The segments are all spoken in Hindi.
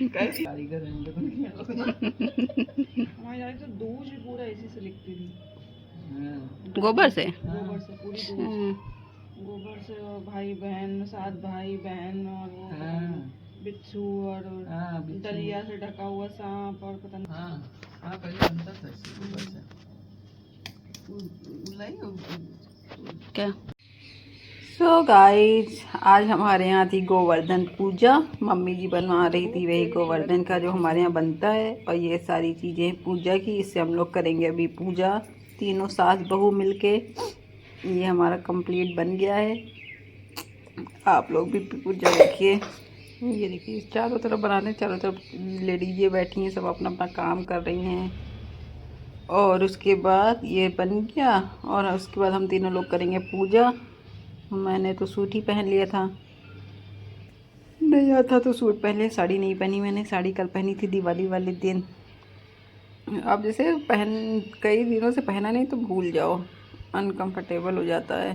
कारीगर हमारे यहाँ तो दूध भी पूरा इसी से लिखती थी। गोबर से पूरी दूध गोबर से। और भाई बहन, 7 भाई बहन, और वो बिच्छू और दलिया से ढका हुआ सांप और पता नहीं। पहले बनता था गोबर से। क्या। सो गाइज, आज हमारे यहाँ थी गोवर्धन पूजा। मम्मी जी बनवा रही थी वही गोवर्धन का जो हमारे यहाँ बनता है, और ये सारी चीज़ें पूजा की। इससे हम लोग करेंगे अभी पूजा, तीनों सास बहू मिलके। ये हमारा कंप्लीट बन गया है। आप लोग भी पूजा देखिए। ये देखिए चारों तरफ बनाने, चारों तरफ लेडीजें बैठी हैं, सब अपना अपना काम कर रही हैं। और उसके बाद ये बन गया, और उसके बाद हम तीनों लोग करेंगे पूजा। मैंने तो सूट ही पहन लिया था, नहीं आता तो सूट पहन लिया। साड़ी नहीं पहनी मैंने, साड़ी कल पहनी थी दिवाली वाले दिन। अब जैसे कई दिनों से पहना नहीं तो भूल जाओ, अनकंफर्टेबल हो जाता है।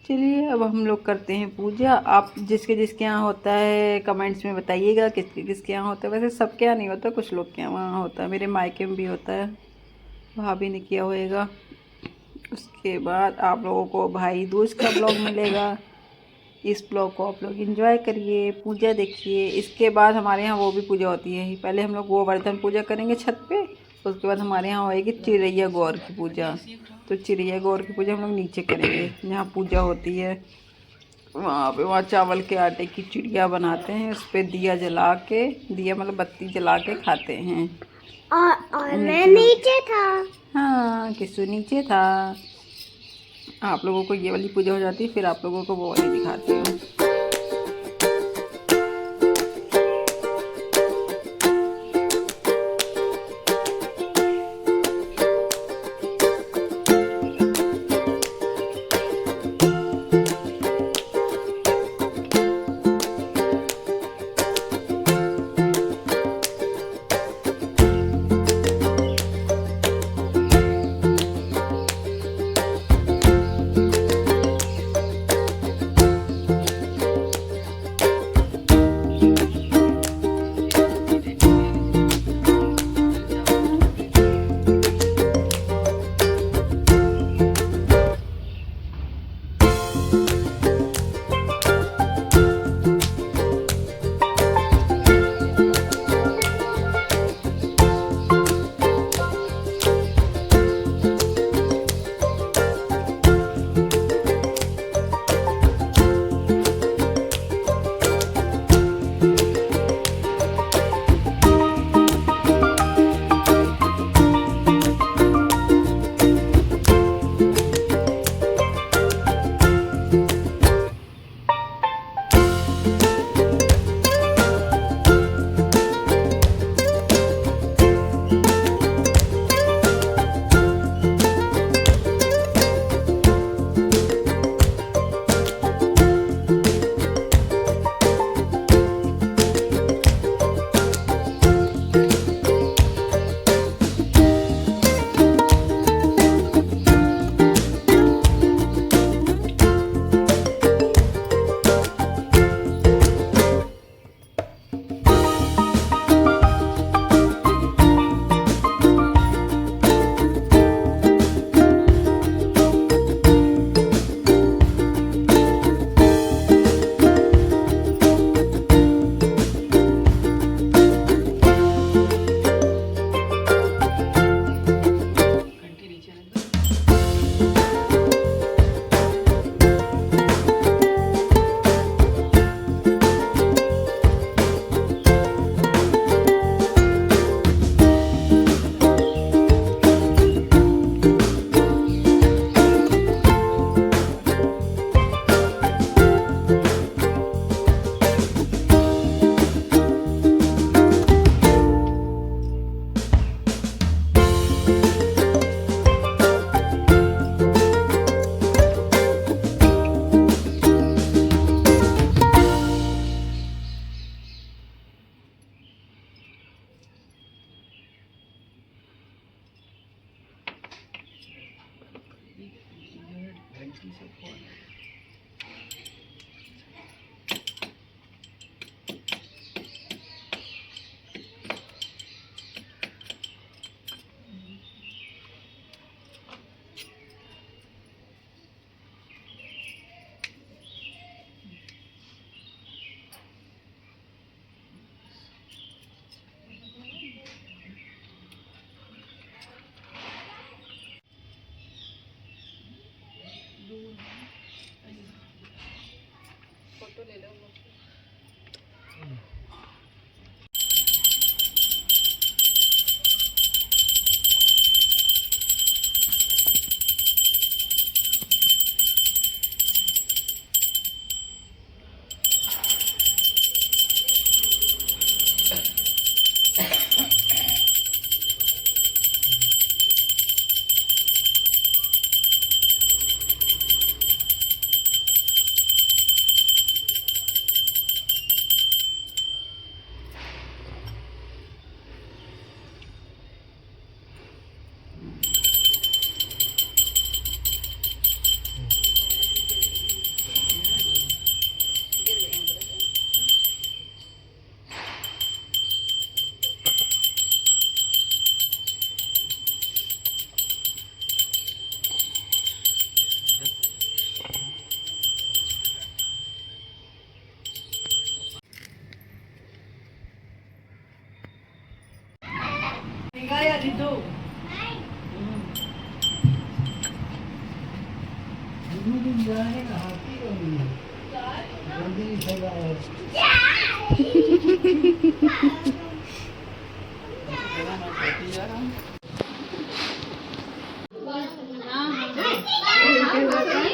चलिए अब हम लोग करते हैं पूजा। आप जिसके जिसके यहाँ होता है कमेंट्स में बताइएगा किसके किसके यहाँ होता है। वैसे सबके यहाँ नहीं होता, कुछ लोग के यहाँ होता है। मेरे मायके में भी होता है, भाभी ने किया होएगा। उसके बाद आप लोगों को भाई दूज का ब्लॉग मिलेगा। इस ब्लॉग को आप लोग एंजॉय करिए, पूजा देखिए। इसके बाद हमारे यहाँ वो भी पूजा होती है। पहले हम लोग गोवर्धन पूजा करेंगे छत पे, उसके बाद हमारे यहाँ होएगी चिरैया गौर की पूजा। तो चिरैया गौर की पूजा हम लोग नीचे करेंगे, जहाँ पूजा होती है वहाँ चावल के आटे की चिड़िया बनाते हैं, उस पर दिया जला के, दिया मतलब बत्ती जला के खाते हैं। और मैं नीचे था। हाँ, किसु नीचे था। आप लोगों को ये वाली पूजा हो जाती है, फिर आप लोगों को वो वाली दिखाती हूँ।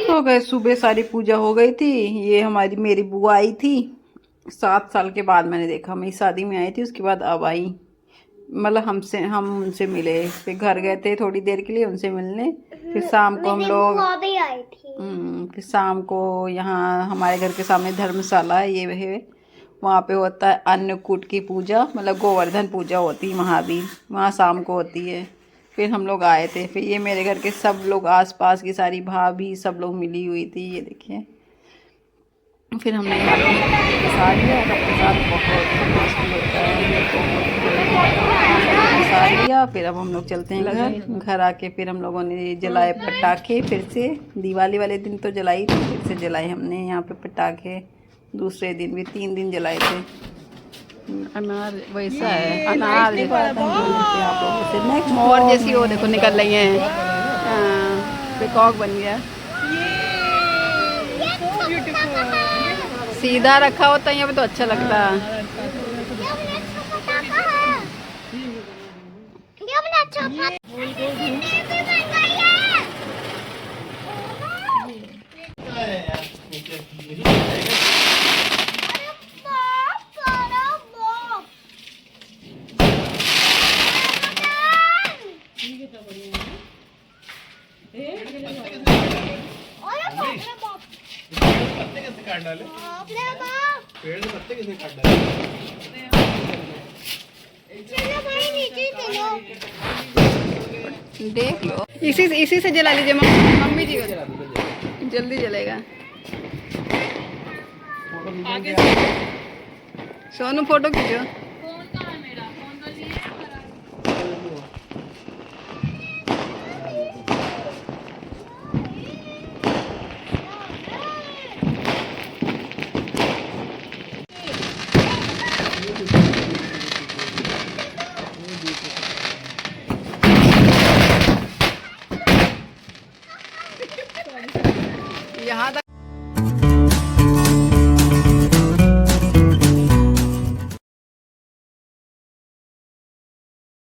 हो गए, सुबह सारी पूजा हो गई थी। ये हमारी मेरी बुआ आई थी 7 साल के बाद, मैंने देखा, मेरी शादी में आई थी, उसके बाद अब आई, मतलब हम उनसे मिले, फिर घर गए थे थोड़ी देर के लिए उनसे मिलने, फिर शाम को हम लोग फिर शाम को यहाँ हमारे घर के सामने धर्मशाला है, ये है, वहाँ पे होता है अन्नकूट की पूजा, मतलब गोवर्धन पूजा होती है, महावीर, वहाँ शाम को होती है। फिर हम लोग आए थे, फिर ये मेरे घर के सब लोग, आसपास की सारी भाभी सब लोग मिली हुई थी, ये देखिए। फिर हमने यहाँ पे प्रसाद लिया, प्रसाद बहुत टेस्टी होता है, प्रसाद लिया। फिर अब हम लोग चलते हैं घर आके फिर हम लोगों ने जलाए पटाखे, फिर से दिवाली वाले दिन तो जलाई थी, फिर से जलाए हमने यहाँ पे पटाखे, दूसरे दिन भी 3 दिन जलाए थे। अनार वैसा है, अनार देखो आप लोगों से मोर जैसी वो देखो निकल रही है, पिकॉक बन गया, सीधा रखा होता है यहाँ पे तो अच्छा लगता है। पत्ते कैसे काट डाले? पेड़ से पत्ते कैसे काट डाले? देख लो, इसी से जला लीजिए मम्मी जी को, जल्दी जलेगा। सोनू फोटो खींचो।